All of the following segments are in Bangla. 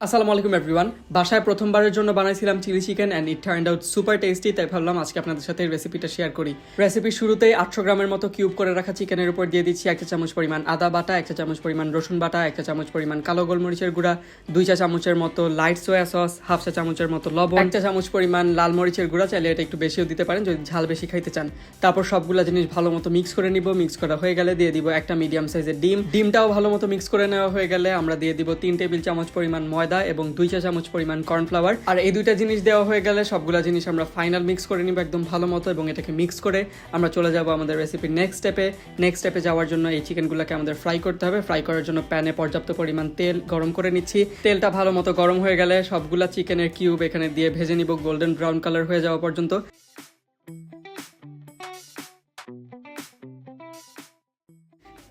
আসসালামু আলাইকুম এভরিওয়ান। বাসায় প্রথমবারের জন্য বানাইছিলাম chilli chicken and it turned out super tasty, তাই ভাবলাম আজকে আপনাদের সাথে রেসিপিটা শেয়ার করি। রেসিপির শুরুতেই 800 গ্রামের মতো কিউব করে রাখা চিকেনের উপর দিয়ে দিচ্ছি 1 চা চামচ পরিমাণ আদা বাটা, 1 চা চামচ পরিমাণ রসুন বাটা, 1 চা চামচ পরিমাণ কালো গোলমরিচের গুঁড়া, 2 চা চামচের মতো লাইট সোয়া সস, হাফ চা চামচের মতো লবণ, 1 চা চামচ পরিমাণ লাল মরিচের গুঁড়া, চাইলে এটা একটু বেশিও দিতে পারেন যদি ঝাল বেশি খাইতে চান। তারপর সবগুলা জিনিস ভালো মতো মিক্স করে নিব। মিক্স করা হয়ে গেলে দিয়ে দিব একটা মিডিয়াম সাইজের ডিমটাও ভালো মতো মিক্স করে নেওয়া হয়ে গেলে আমরা দিয়ে দিব 3 টেবিল চামচ পরিমাণ ময়দা এবং 2 চা চামচ পরিমাণ কর্নফ্লাওয়ার। আর এই দুইটা জিনিস দেওয়া হয়ে গেলে সবগুলা জিনিস আমরা ফাইনাল মিক্স করে নিব একদম ভালো মতো, এবং এটাকে মিক্স করে আমরা চলে যাব আমাদের রেসিপির নেক্সট স্টেপে যাওয়ার জন্য এই চিকেনগুলোকে আমাদের ফ্রাই করতে হবে। ফ্রাই করার জন্য প্যানে পর্যাপ্ত পরিমাণ তেল গরম করে নিচ্ছি। তেলটা ভালো মতো গরম হয়ে গেলে সবগুলা চিকেনের কিউব এখানে দিয়ে ভেজে নিব গোল্ডেন ব্রাউন কালার হয়ে যাওয়া পর্যন্ত।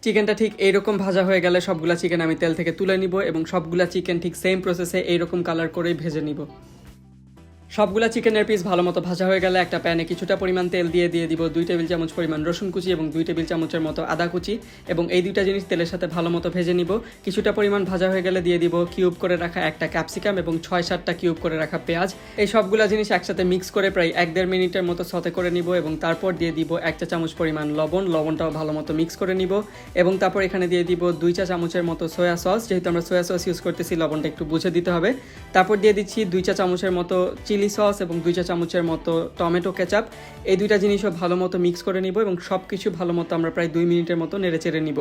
চিকেনটা ঠিক এইরকম ভাজা হয়ে গেলে সবগুলা চিকেন আমি তেল থেকে তুলে নিব এবং সবগুলা চিকেন ঠিক সেম প্রসেসে এইরকম কালার করেই ভেজে নিব। সবগুলা চিকেনের পিস ভালো মতো ভাজা হয়ে গেলে একটা প্যানে কিছুটা পরিমাণ তেল দিয়ে দিব 2 টেবিল চামচ পরিমাণ রসুন কুচি এবং 2 টেবিল চামচের মতো আদা কুচি, এবং এই দুইটা জিনিস তেলের সাথে ভালো মতো ভেজে নিব। কিছুটা পরিমাণ ভাজা হয়ে গেলে দিয়ে দিব কিউব করে রাখা একটা ক্যাপসিকাম এবং 6-7টা কিউব করে রাখা পেঁয়াজ। এই সবগুলা জিনিস একসাথে মিক্স করে প্রায় 1-1.5 মিনিটের মতো সতে করে নিব, এবং তারপর দিয়ে দিব 1 চা চামচ পরিমাণ লবণটাও ভালো মতো মিক্স করে নিব, এবং তারপর এখানে দিয়ে দিব 2 চা চামচের মতো সয়া সস। যেহেতু আমরা সয়া সস ইউজ করতেছি লবণটা একটু বুঝে দিতে হবে। তারপর দিয়ে দিচ্ছি 2 চা চামচের মতো চিলি সস এবং 2 চা চামচের মতো টমেটো কেচাপ। এই দুইটা জিনিসও ভালো মতো মিক্স করে নিব এবং সব কিছু ভালো মতো আমরা প্রায় 2 মিনিটের মতো নেড়ে চেড়ে নিব।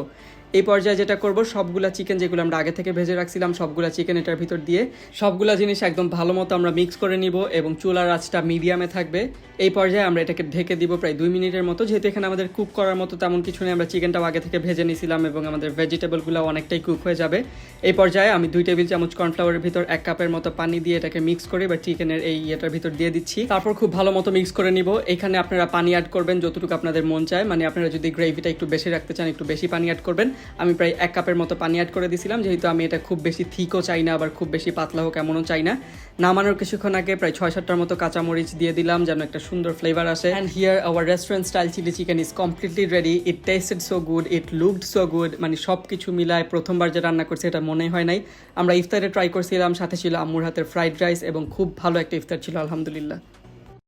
এই পর্যায়ে যেটা করব, সবগুলা চিকেন যেগুলো আমরা আগে থেকে ভেজে রাখছিলাম সবগুলা চিকেন এটার ভিতর দিয়ে সবগুলা জিনিস একদম ভালো মতো আমরা মিক্স করে নিব, এবং চুলার আঁচটা মিডিয়ামে থাকবে। এই পর্যায়ে আমরা এটাকে ঢেকে দিব প্রায় 2 মিনিটের মতো। যেহেতু এখানে আমাদের কুক করার মতো তেমন কিছু নেই, আমরা চিকেনটাও আগে থেকে ভেজে নিয়েছিলাম এবং আমাদের ভেজিটেবলগুলো অনেকটাই কুক হয়ে যাবে। এই পর্যায়ে আমি 2 টেবিল চামচ কর্নফ্লাওয়ারের ভিতর 1 কাপের মতো পানি দিয়ে এটাকে মিক্স করে বা চিকেনের এই এটার ভিতর দিয়ে দিচ্ছি। তারপর খুব ভালো মতো মিক্স করে নিব। এখানে আপনারা পানি অ্যাড করবেন যতটুকু আপনাদের মন চায়, মানে আপনারা যদি গ্রেভিটা একটু বেশি রাখতে চান একটু বেশি পানি অ্যাড করবেন। আমি প্রায় 1 কাপের মতো পানি অ্যাড করে দিয়েছিলাম, যেহেতু আমি এটা খুব বেশি থিকও চাই না আবার খুব বেশি পাতলা হোক এমনও চাই না। নামানোর কিছুক্ষণ আগে প্রায় 6-7টার মতো কাঁচামরিচ দিয়ে দিলাম যেন একটা সুন্দর ফ্লেভার আসে। And here our restaurant style chilli chicken is completely ready. It tasted so good, it looked so good. মানে সব কিছু মিলায় প্রথমবার যে রান্না করছি এটা মনে হয় নাই। আমরা ইফতারে ট্রাই করছিলাম, সাথে ছিল আম্মুর হাতের ফ্রাইড রাইস, এবং খুব ভালো একটা ইফতার ছিল আলহামদুলিল্লাহ।